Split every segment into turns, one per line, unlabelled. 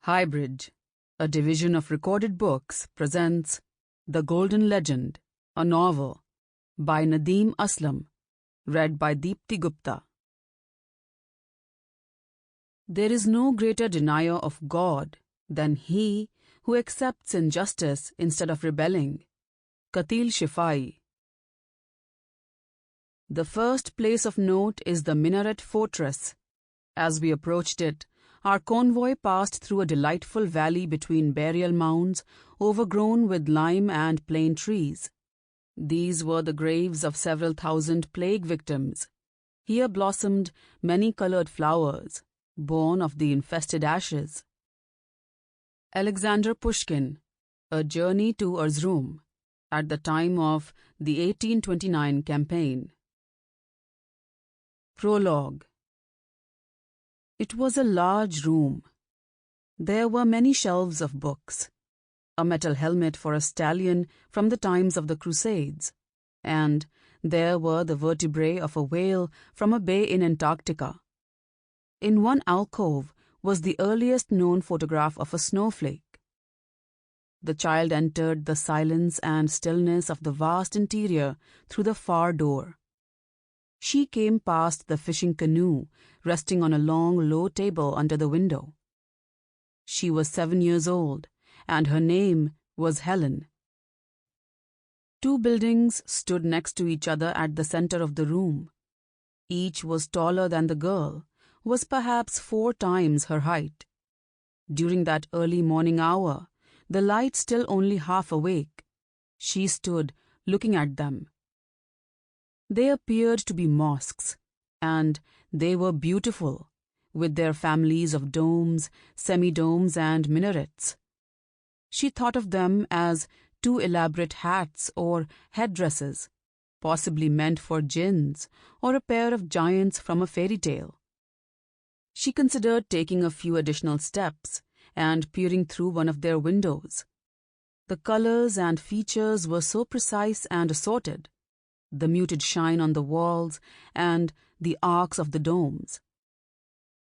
HighBridge, a division of recorded books, presents The Golden Legend, a novel by Nadeem Aslam, read by Deepti Gupta. There is no greater denier of God than he who accepts injustice instead of rebelling. Katil Shifai. The first place of note is the minaret fortress. As we approached it, our convoy passed through a delightful valley between burial mounds overgrown with lime and plane trees. These were the graves of several thousand plague victims. Here blossomed many-colored flowers, born of the infested ashes. Alexander Pushkin, A Journey to Erzurum, at the time of the 1829 campaign. Prologue. It was a large room. There were many shelves of books, a metal helmet for a stallion from the times of the Crusades, and there were the vertebrae of a whale from a bay in Antarctica. In one alcove was the earliest known photograph of a snowflake. The child entered the silence and stillness of the vast interior through the far door. She came past the fishing canoe resting on a long, low table under the window. She was 7 years old, and her name was Helen. 2 buildings stood next to each other at the center of the room. Each was taller than the girl, was perhaps 4 times her height. During that early morning hour, the light still only half awake, she stood looking at them. They appeared to be mosques, and they were beautiful, with their families of domes, semi-domes, and minarets. She thought of them as 2 elaborate hats or headdresses, possibly meant for jinns or a pair of giants from a fairy tale. She considered taking a few additional steps and peering through one of their windows. The colors and features were so precise and assorted, the muted shine on the walls and the arcs of the domes.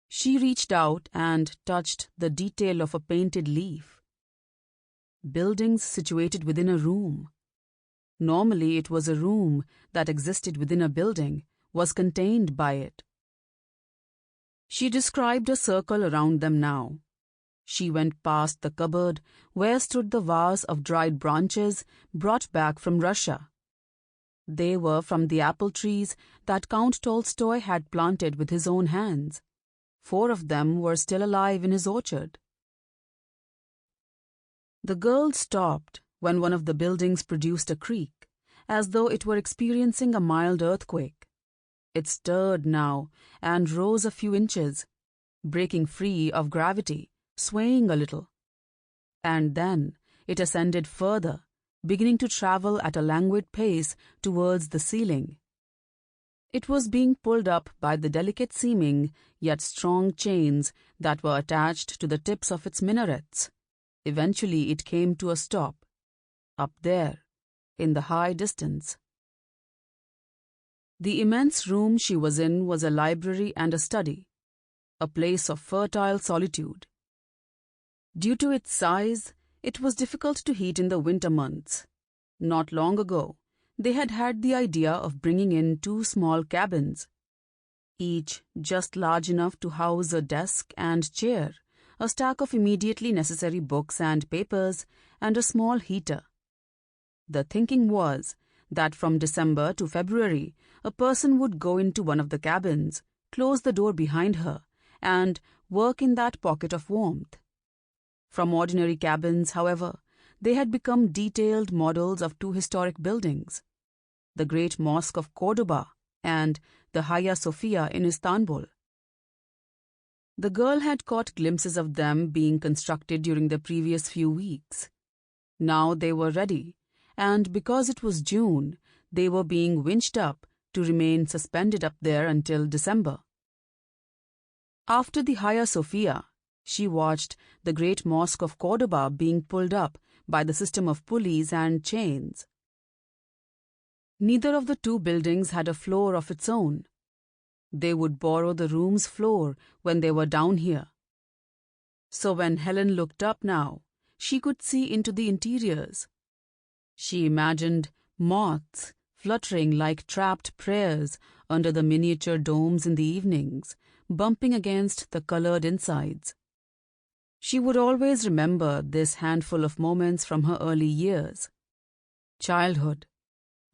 She reached out and touched the detail of a painted leaf. Buildings situated within a room. Normally it was a room that existed within a building, was contained by it. She described a circle around them now. She went past the cupboard where stood the vase of dried branches brought back from Russia. They were from the apple trees that Count Tolstoy had planted with his own hands. 4 of them were still alive in his orchard. The girl stopped when one of the buildings produced a creak, as though it were experiencing a mild earthquake. It stirred now and rose a few inches, breaking free of gravity, swaying a little. And then it ascended further, beginning to travel at a languid pace towards the ceiling. It was being pulled up by the delicate-seeming yet strong chains that were attached to the tips of its minarets. Eventually it came to a stop, up there, in the high distance. The immense room she was in was a library and a study, a place of fertile solitude. Due to its size, it was difficult to heat in the winter months. Not long ago, they had had the idea of bringing in 2 small cabins, each just large enough to house a desk and chair, a stack of immediately necessary books and papers, and a small heater. The thinking was that from December to February, a person would go into one of the cabins, close the door behind her, and work in that pocket of warmth. From ordinary cabins, however, they had become detailed models of 2 historic buildings, the great mosque of Cordoba and the Hagia Sophia in Istanbul. The girl had caught glimpses of them being constructed during the previous few weeks. Now they were ready, and because it was June, they were being winched up to remain suspended up there until December. After the Hagia Sophia, she watched the great mosque of Cordoba being pulled up by the system of pulleys and chains. Neither of the 2 buildings had a floor of its own. They would borrow the room's floor when they were down here. So when Helen looked up now, she could see into the interiors. She imagined moths fluttering like trapped prayers under the miniature domes in the evenings, bumping against the colored insides. She would always remember this handful of moments from her early years. Childhood,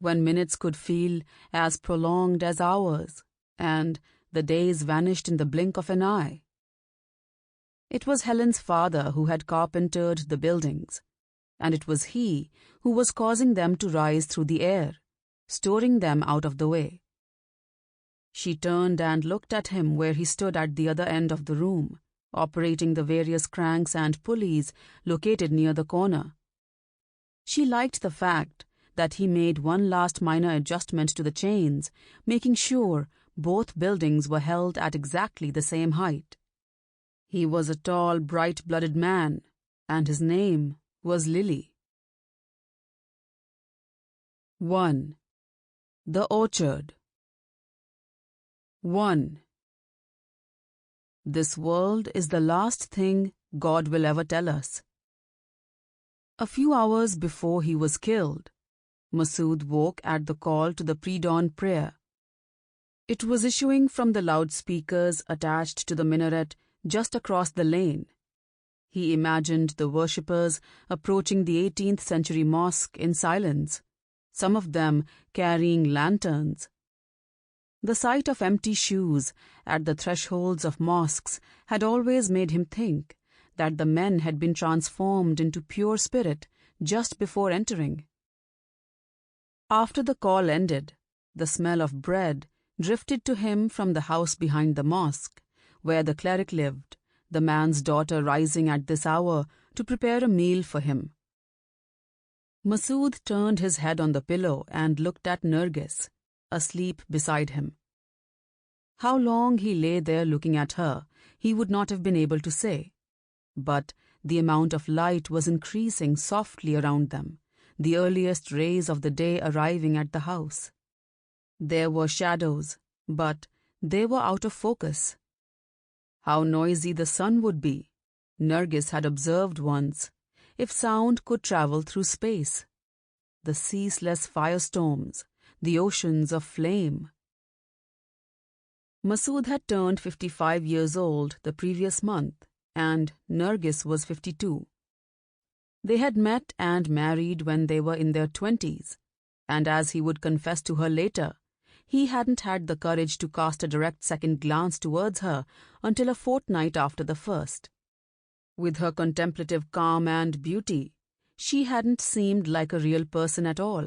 when minutes could feel as prolonged as hours, and the days vanished in the blink of an eye. It was Helen's father who had carpentered the buildings, and it was he who was causing them to rise through the air, storing them out of the way. She turned and looked at him where he stood at the other end of the room, operating the various cranks and pulleys located near the corner. She liked the fact that he made one last minor adjustment to the chains, making sure both buildings were held at exactly the same height. He was a tall, bright-blooded man, and his name was Lily. 1. The Orchard. 1. This world is the last thing God will ever tell us. A few hours before he was killed, Masood woke at the call to the pre-dawn prayer. It was issuing from the loudspeakers attached to the minaret just across the lane. He imagined the worshippers approaching the 18th century mosque in silence, some of them carrying lanterns. The sight of empty shoes at the thresholds of mosques had always made him think that the men had been transformed into pure spirit just before entering. After the call ended, the smell of bread drifted to him from the house behind the mosque, where the cleric lived, the man's daughter rising at this hour to prepare a meal for him. Masood turned his head on the pillow and looked at Nargis, asleep beside him. How long he lay there looking at her, he would not have been able to say. But the amount of light was increasing softly around them, the earliest rays of the day arriving at the house. There were shadows, but they were out of focus. How noisy the sun would be, Nargis had observed once, if sound could travel through space. The ceaseless firestorms, the oceans of flame. Masood had turned 55 years old the previous month, and Nargis was 52. They had met and married when they were in their 20s, and as he would confess to her later, he hadn't had the courage to cast a direct second glance towards her until a fortnight after the first. With her contemplative calm and beauty, she hadn't seemed like a real person at all.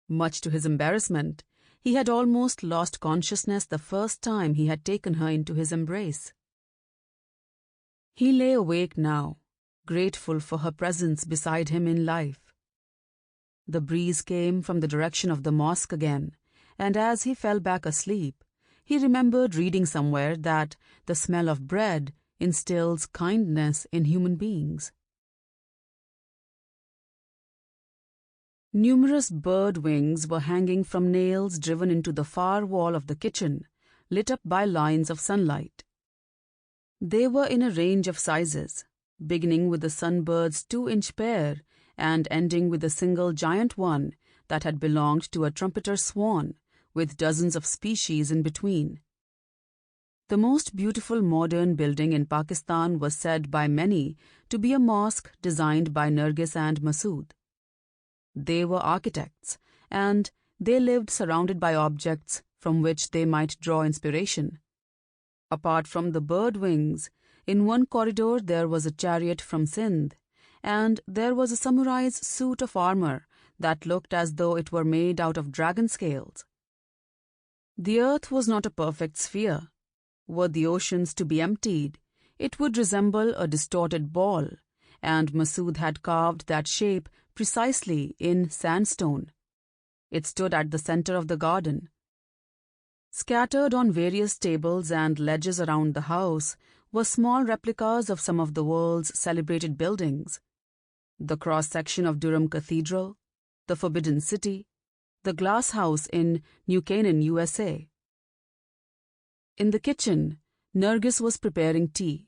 Much to his embarrassment, he had almost lost consciousness the first time he had taken her into his embrace. He lay awake now, grateful for her presence beside him in life. The breeze came from the direction of the mosque again, and as he fell back asleep, he remembered reading somewhere that the smell of bread instills kindness in human beings. Numerous bird wings were hanging from nails driven into the far wall of the kitchen, lit up by lines of sunlight. They were in a range of sizes, beginning with the sunbird's 2-inch pair and ending with a single giant one that had belonged to a trumpeter swan, with dozens of species in between. The most beautiful modern building in Pakistan was said by many to be a mosque designed by Nargis and Masood. They were architects, and they lived surrounded by objects from which they might draw inspiration. Apart from the bird wings, in one corridor there was a chariot from Sindh, and there was a samurai's suit of armor that looked as though it were made out of dragon scales. The earth was not a perfect sphere. Were the oceans to be emptied, it would resemble a distorted ball, and Masood had carved that shape precisely in sandstone. It stood at the center of the garden. Scattered on various tables and ledges around the house were small replicas of some of the world's celebrated buildings. The cross-section of Durham Cathedral, the Forbidden City, the Glass House in New Canaan, USA. In the kitchen, Nargis was preparing tea.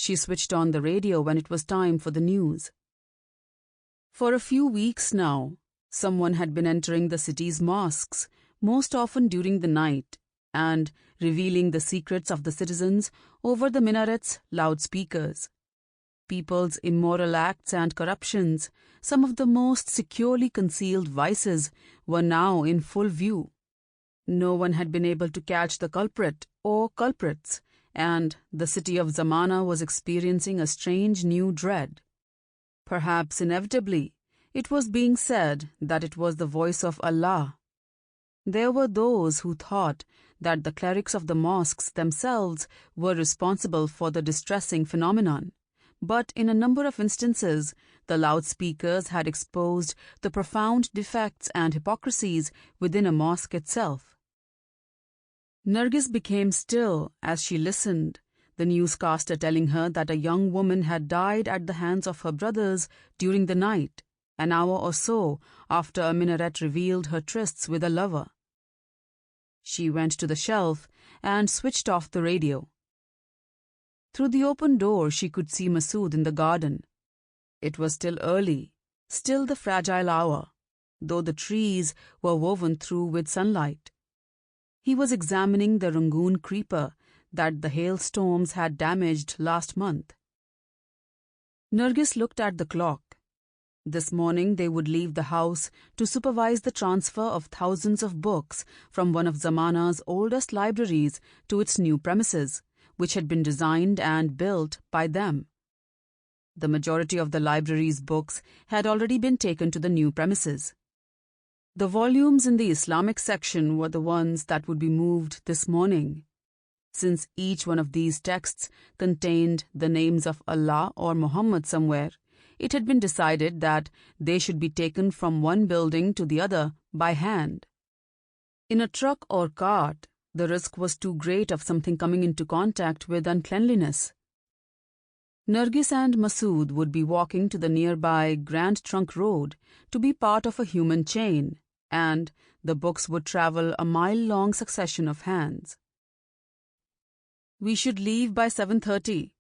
She switched on the radio when it was time for the news. For a few weeks now, someone had been entering the city's mosques, most often during the night, and revealing the secrets of the citizens over the minaret's loudspeakers. People's immoral acts and corruptions, some of the most securely concealed vices, were now in full view. No one had been able to catch the culprit or culprits, and the city of Zamana was experiencing a strange new dread. Perhaps inevitably, it was being said that it was the voice of Allah. There were those who thought that the clerics of the mosques themselves were responsible for the distressing phenomenon, but in a number of instances, the loudspeakers had exposed the profound defects and hypocrisies within a mosque itself. Nargis became still as she listened, the newscaster telling her that a young woman had died at the hands of her brothers during the night, an hour or so after a minaret revealed her trysts with a lover. She went to the shelf and switched off the radio. Through the open door she could see Massud in the garden. It was still early, still the fragile hour, though the trees were woven through with sunlight. He was examining the Rangoon creeper that the hailstorms had damaged last month. Nargis looked at the clock. This morning they would leave the house to supervise the transfer of thousands of books from one of Zamana's oldest libraries to its new premises, which had been designed and built by them. The majority of the library's books had already been taken to the new premises. The volumes in the Islamic section were the ones that would be moved this morning. Since each one of these texts contained the names of Allah or Muhammad somewhere, it had been decided that they should be taken from one building to the other by hand. In a truck or cart, the risk was too great of something coming into contact with uncleanliness. Nargis and Massud would be walking to the nearby Grand Trunk Road to be part of a human chain, and the books would travel a mile-long succession of hands. "We should leave by 7:30,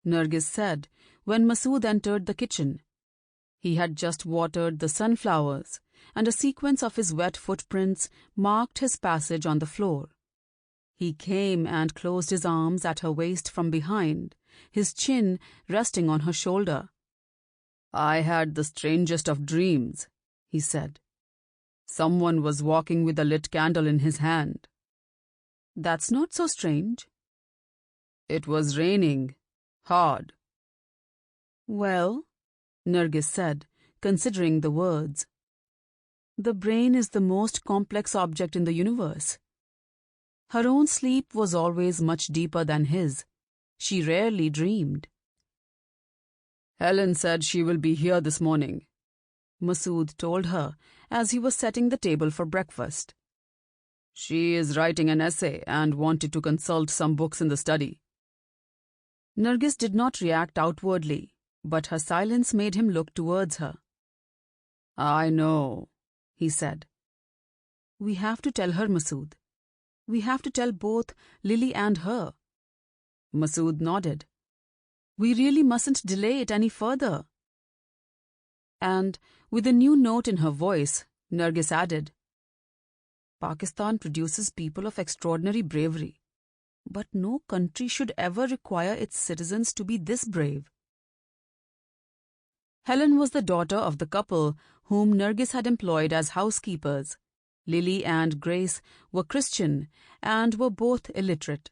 Nargis said when Massud entered the kitchen. He had just watered the sunflowers, and a sequence of his wet footprints marked his passage on the floor. He came and closed his arms at her waist from behind, his chin resting on her shoulder. "I had the strangest of dreams," he said. "Someone was walking with a lit candle in his hand." "That's not so strange." "It was raining. Hard." "Well," Nargis said, considering the words, "the brain is the most complex object in the universe." Her own sleep was always much deeper than his. She rarely dreamed. "Helen said she will be here this morning," Massud told her as he was setting the table for breakfast. "She is writing an essay and wanted to consult some books in the study." Nargis did not react outwardly, but her silence made him look towards her. "I know," he said. "We have to tell her, Massud. We have to tell both Lily and her." Massud nodded. "We really mustn't delay it any further." And, with a new note in her voice, Nargis added, "Pakistan produces people of extraordinary bravery, but no country should ever require its citizens to be this brave." Helen was the daughter of the couple whom Nargis had employed as housekeepers. Lily and Grace were Christian and were both illiterate.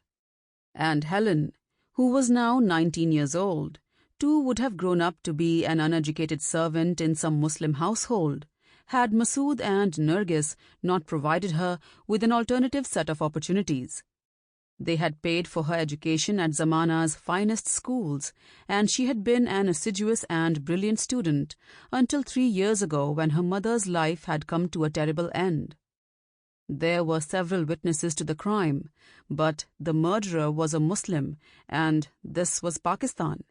And Helen, who was now 19 years old, too would have grown up to be an uneducated servant in some Muslim household, had Massud and Nargis not provided her with an alternative set of opportunities. They had paid for her education at Zamana's finest schools, and she had been an assiduous and brilliant student until 3 years ago when her mother's life had come to a terrible end. There were several witnesses to the crime, but the murderer was a Muslim, and this was Pakistan.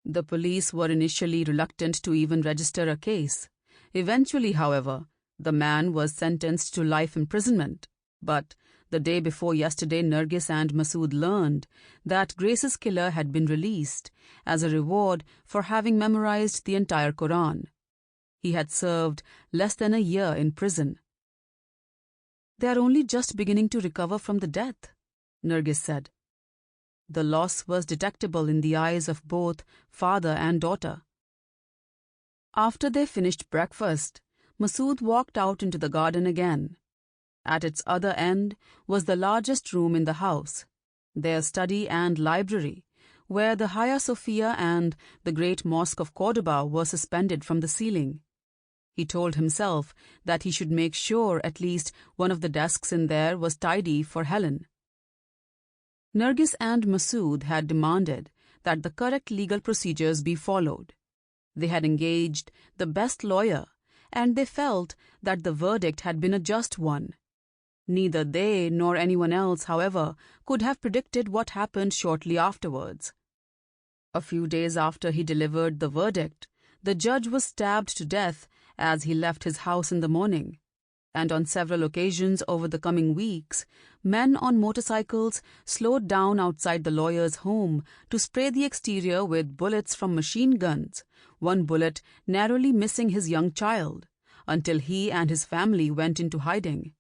The police were initially reluctant to even register a case. Eventually, however, the man was sentenced to life imprisonment, but The day before yesterday, Nargis and Masood learned that Grace's killer had been released as a reward for having memorized the entire Quran. He had served less than a year in prison. "They are only just beginning to recover from the death," Nargis said. The loss was detectable in the eyes of both father and daughter. After they finished breakfast, Masood walked out into the garden again. At its other end was the largest room in the house, their study and library, where the Hagia Sophia and the great mosque of Cordoba were suspended from the ceiling. He told himself that he should make sure at least one of the desks in there was tidy for Helen. Nargis and Masood had demanded that the correct legal procedures be followed. They had engaged the best lawyer, and they felt that the verdict had been a just one. Neither they nor anyone else, however, could have predicted what happened shortly afterwards. A few days after he delivered the verdict, the judge was stabbed to death as he left his house in the morning, and on several occasions over the coming weeks, men on motorcycles slowed down outside the lawyer's home to spray the exterior with bullets from machine guns, one bullet narrowly missing his young child, until he and his family went into hiding.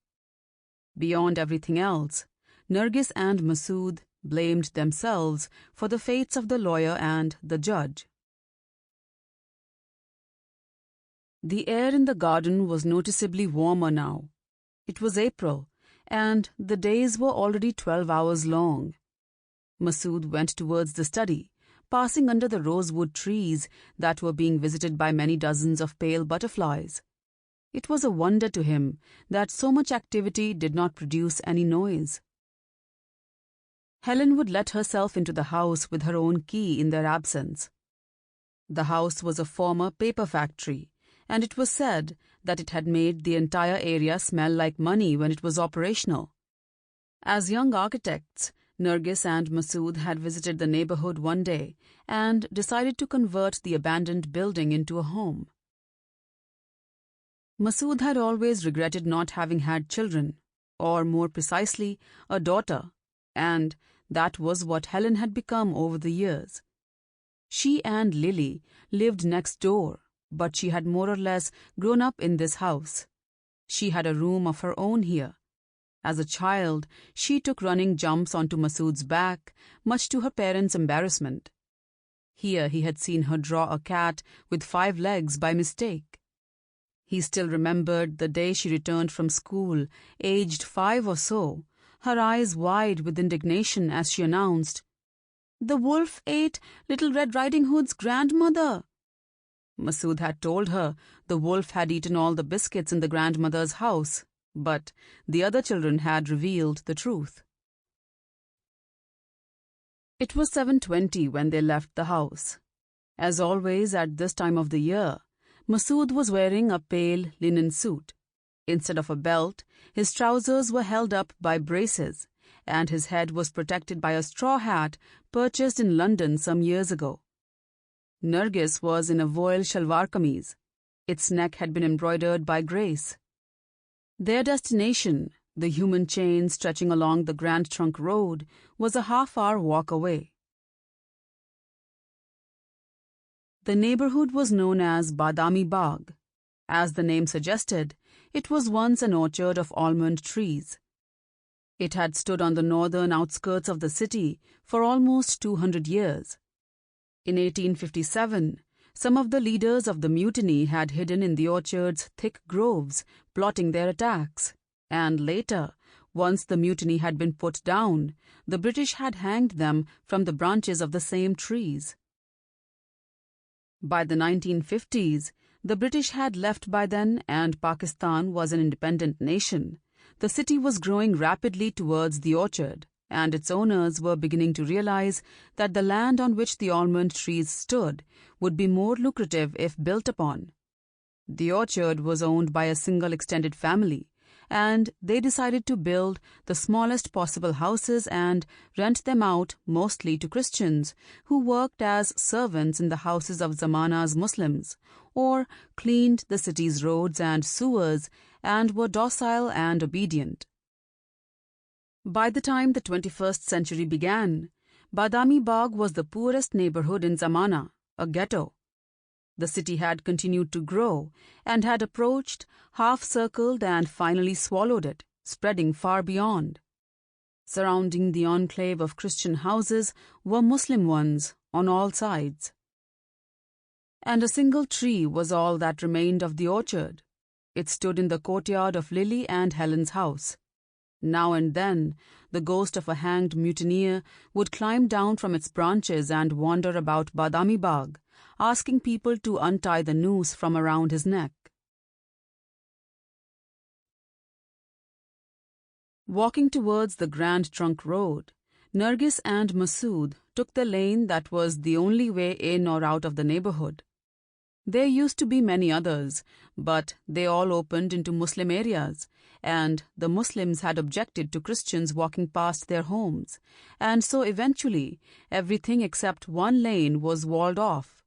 Beyond everything else, Nargis and Masood blamed themselves for the fates of the lawyer and the judge. The air in the garden was noticeably warmer now. It was April, and the days were already 12 hours long. Masood went towards the study, passing under the rosewood trees that were being visited by many dozens of pale butterflies. It was a wonder to him that so much activity did not produce any noise. Helen would let herself into the house with her own key in their absence. The house was a former paper factory, and it was said that it had made the entire area smell like money when it was operational. As young architects, Nargis and Masood had visited the neighborhood one day and decided to convert the abandoned building into a home. Masood had always regretted not having had children, or more precisely, a daughter, and that was what Helen had become over the years. She and Lily lived next door, but she had more or less grown up in this house. She had a room of her own here. As a child, she took running jumps onto Masood's back, much to her parents' embarrassment. Here he had seen her draw a cat with 5 legs by mistake. He still remembered the day she returned from school, aged 5 or so, her eyes wide with indignation as she announced, "The wolf ate Little Red Riding Hood's grandmother." Masood had told her the wolf had eaten all the biscuits in the grandmother's house, but the other children had revealed the truth. It was 7:20 when they left the house. As always at this time of the year, Masood was wearing a pale linen suit. Instead of a belt, his trousers were held up by braces, and his head was protected by a straw hat purchased in London some years ago. Nargis was in a voile shalwar kameez. Its neck had been embroidered by Grace. Their destination, the human chain stretching along the Grand Trunk Road, was a half-hour walk away. The neighborhood was known as Badami Bagh. As the name suggested, it was once an orchard of almond trees. It had stood on the northern outskirts of the city for almost 200 years. In 1857, some of the leaders of the mutiny had hidden in the orchard's thick groves, plotting their attacks, and later, once the mutiny had been put down, the British had hanged them from the branches of the same trees. By the 1950s, the British had left by then and Pakistan was an independent nation. The city was growing rapidly towards the orchard, and its owners were beginning to realize that the land on which the almond trees stood would be more lucrative if built upon. The orchard was owned by a single extended family, and they decided to build the smallest possible houses and rent them out mostly to Christians who worked as servants in the houses of Zamana's Muslims, or cleaned the city's roads and sewers and were docile and obedient. By the time the 21st century began, Badami Bagh was the poorest neighborhood in Zamana, a ghetto. The city had continued to grow and had approached, half-circled and finally swallowed it, spreading far beyond. Surrounding the enclave of Christian houses were Muslim ones on all sides. And a single tree was all that remained of the orchard. It stood in the courtyard of Lily and Helen's house. Now and then, the ghost of a hanged mutineer would climb down from its branches and wander about Badami Bagh, asking people to untie the noose from around his neck. Walking towards the Grand Trunk Road, Nargis and Masood took the lane that was the only way in or out of the neighborhood. There used to be many others, but they all opened into Muslim areas, and the Muslims had objected to Christians walking past their homes, and so eventually everything except one lane was walled off.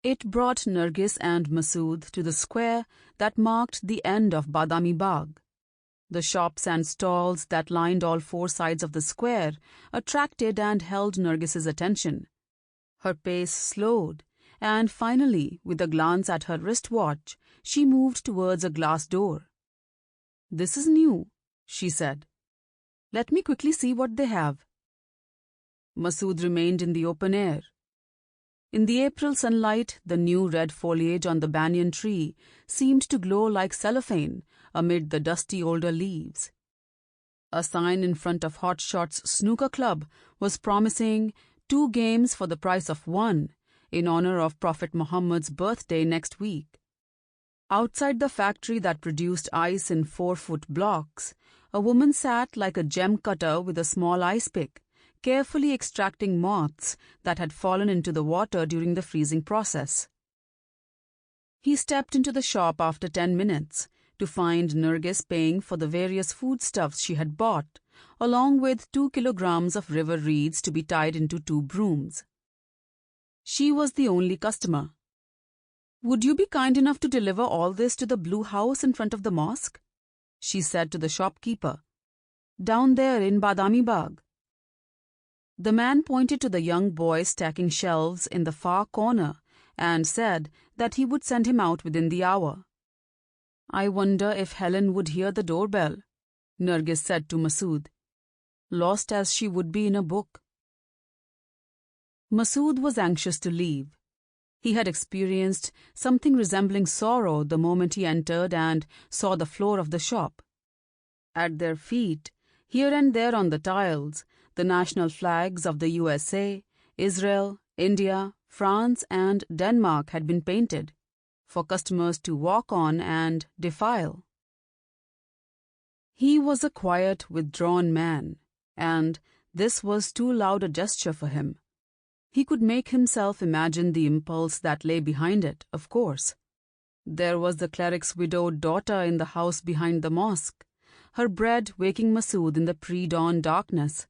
It brought Nargis and Masood to the square that marked the end of Badami Bagh. The shops and stalls that lined all four sides of the square attracted and held Nargis's attention. Her pace slowed, and finally, with a glance at her wristwatch, she moved towards a glass door. "This is new," she said. "Let me quickly see what they have." Masood remained in the open air. In the April sunlight, the new red foliage on the banyan tree seemed to glow like cellophane amid the dusty older leaves. A sign in front of Hot Shots Snooker Club was promising 2 games for the price of 1, in honor of Prophet Muhammad's birthday next week. Outside the factory that produced ice in 4-foot blocks, a woman sat like a gem cutter with a small ice pick, carefully extracting moths that had fallen into the water during the freezing process. He stepped into the shop after 10 minutes to find Nargis paying for the various foodstuffs she had bought, along with 2 kilograms of river reeds to be tied into 2 brooms. She was the only customer. "Would you be kind enough to deliver all this to the blue house in front of the mosque?" she said to the shopkeeper. "Down there in Badami Bagh." The man pointed to the young boy stacking shelves in the far corner and said that he would send him out within the hour. "I wonder if Helen would hear the doorbell," Nargis said to Masood, lost as she would be in a book. Masood was anxious to leave. He had experienced something resembling sorrow the moment he entered and saw the floor of the shop. At their feet, here and there on the tiles, the national flags of the USA, Israel, India, France, and Denmark had been painted for customers to walk on and defile. He was a quiet, withdrawn man, and this was too loud a gesture for him. He could make himself imagine the impulse that lay behind it, of course. There was the cleric's widowed daughter in the house behind the mosque, her bread waking Masood in the pre-dawn darkness.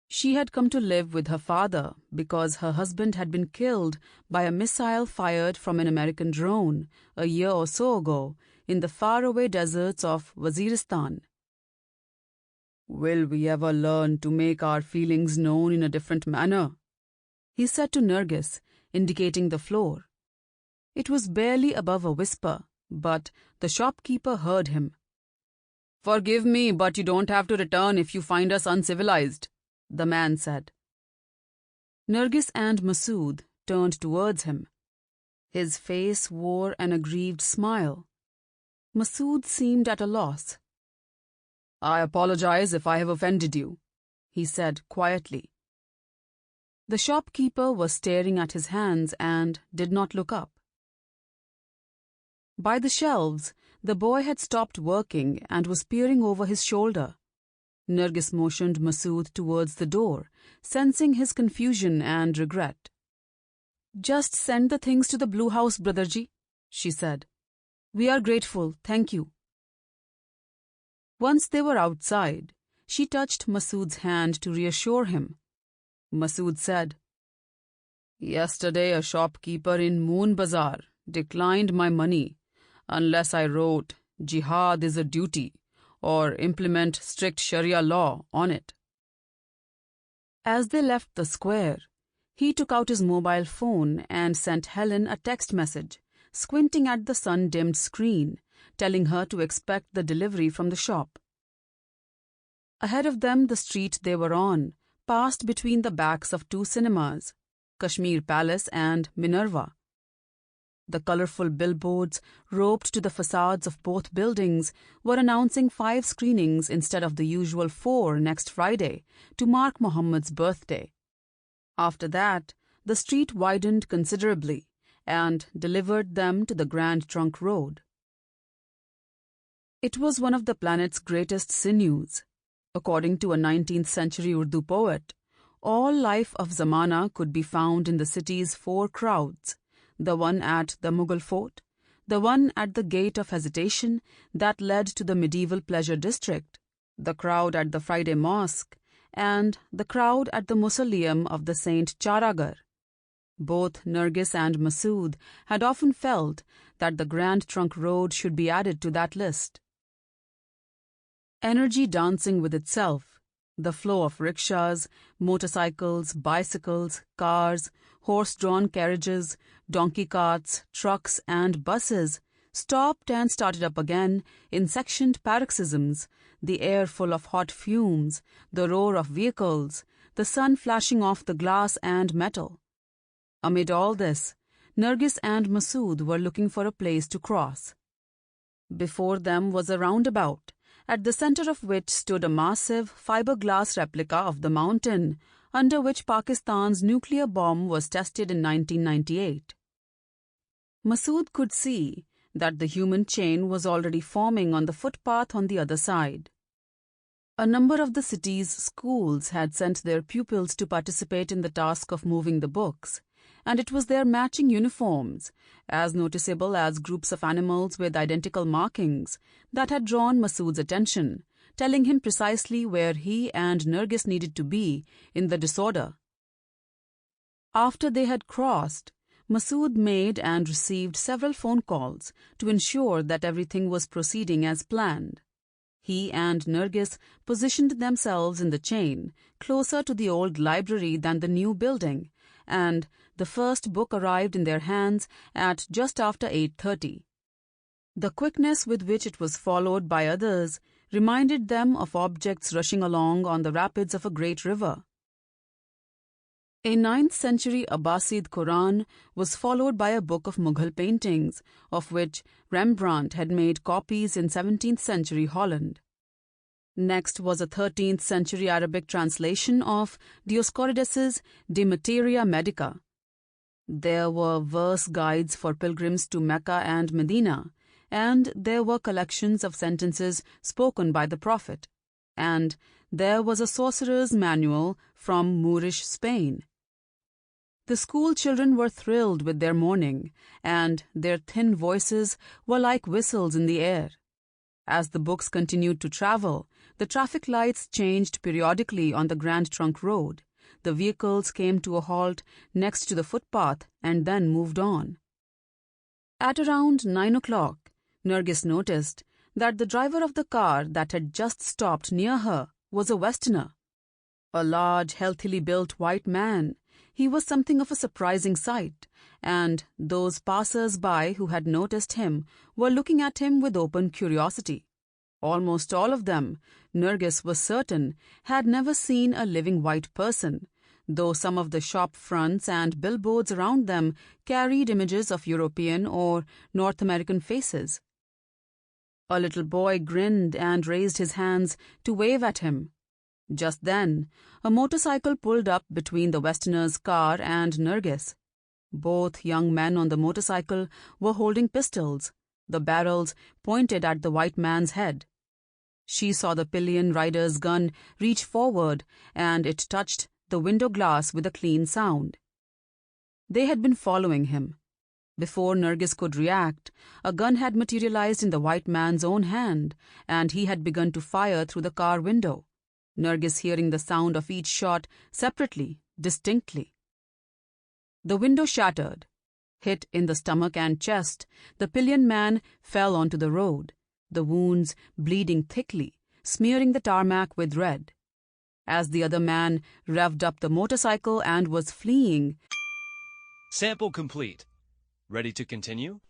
She had come to live with her father because her husband had been killed by a missile fired from an American drone a year or so ago in the faraway deserts of Waziristan. "Will we ever learn to make our feelings known in a different manner?" he said to Nargis, indicating the floor. It was barely above a whisper, but the shopkeeper heard him. "Forgive me, but you don't have to return if you find us uncivilized," the man said. Nargis and Masood turned towards him. His face wore an aggrieved smile. Masood seemed at a loss. "I apologize if I have offended you," he said quietly. The shopkeeper was staring at his hands and did not look up. By the shelves, the boy had stopped working and was peering over his shoulder. Nargis motioned Masood towards the door, sensing his confusion and regret. "Just send the things to the blue house, Brotherji," she said. "We are grateful, thank you." Once they were outside, she touched Masood's hand to reassure him. Masood said, "Yesterday a shopkeeper in Moon Bazaar declined my money unless I wrote, 'Jihad is a duty,' or implement strict Sharia law on it. As they left the square, he took out his mobile phone and sent Helen a text message, squinting at the sun-dimmed screen, telling her to expect the delivery from the shop. Ahead of them, the street they were on passed between the backs of two cinemas, Kashmir Palace and Minerva. The colorful billboards roped to the facades of both buildings were announcing 5 screenings instead of the usual 4 next Friday to mark Muhammad's birthday. After that, the street widened considerably and delivered them to the Grand Trunk Road. It was one of the planet's greatest sinews. According to a 19th century Urdu poet, all life of Zamana could be found in the city's 4 crowds: the one at the Mughal fort, the one at the Gate of Hesitation that led to the medieval pleasure district, the crowd at the Friday Mosque, and the crowd at the mausoleum of the Saint Charagar. Both Nargis and Masood had often felt that the Grand Trunk Road should be added to that list. Energy dancing with itself, the flow of rickshaws, motorcycles, bicycles, cars, horse-drawn carriages, donkey carts, trucks, and buses stopped and started up again in sectioned paroxysms, the air full of hot fumes, the roar of vehicles, the sun flashing off the glass and metal. Amid all this, Nargis and Masood were looking for a place to cross. Before them was a roundabout, at the center of which stood a massive fiberglass replica of the mountain under which Pakistan's nuclear bomb was tested in 1998. Masood could see that the human chain was already forming on the footpath on the other side. A number of the city's schools had sent their pupils to participate in the task of moving the books, and it was their matching uniforms, as noticeable as groups of animals with identical markings, that had drawn Masood's attention, telling him precisely where he and Nargis needed to be in the disorder. After they had crossed, Masood made and received several phone calls to ensure that everything was proceeding as planned. He and Nargis positioned themselves in the chain, closer to the old library than the new building, and the first book arrived in their hands at just after 8:30. The quickness with which it was followed by others reminded them of objects rushing along on the rapids of a great river. A 9th century Abbasid Quran was followed by a book of Mughal paintings, of which Rembrandt had made copies in 17th century Holland. Next was a 13th century Arabic translation of Dioscorides' De Materia Medica. There were verse guides for pilgrims to Mecca and Medina, and there were collections of sentences spoken by the Prophet, and there was a sorcerer's manual from Moorish Spain. The school children were thrilled with their morning, and their thin voices were like whistles in the air. As the books continued to travel, the traffic lights changed periodically on the Grand Trunk Road. The vehicles came to a halt next to the footpath and then moved on. At around 9 o'clock, Nargis noticed that the driver of the car that had just stopped near her was a Westerner. A large, healthily built white man, he was something of a surprising sight, and those passers-by who had noticed him were looking at him with open curiosity. Almost all of them, Nargis was certain, had never seen a living white person, though some of the shop fronts and billboards around them carried images of European or North American faces. A little boy grinned and raised his hands to wave at him. Just then, a motorcycle pulled up between the Westerner's car and Nargis. Both young men on the motorcycle were holding pistols, the barrels pointed at the white man's head. She saw the pillion rider's gun reach forward, and it touched the window glass with a clean sound. They had been following him. Before Nargis could react, a gun had materialized in the white man's own hand, and he had begun to fire through the car window, Nargis hearing the sound of each shot separately, distinctly. The window shattered. Hit in the stomach and chest, the pillion man fell onto the road. the wounds bleeding thickly, smearing the tarmac with red. As the other man revved up the motorcycle and was fleeing,
Sample complete. Ready to continue?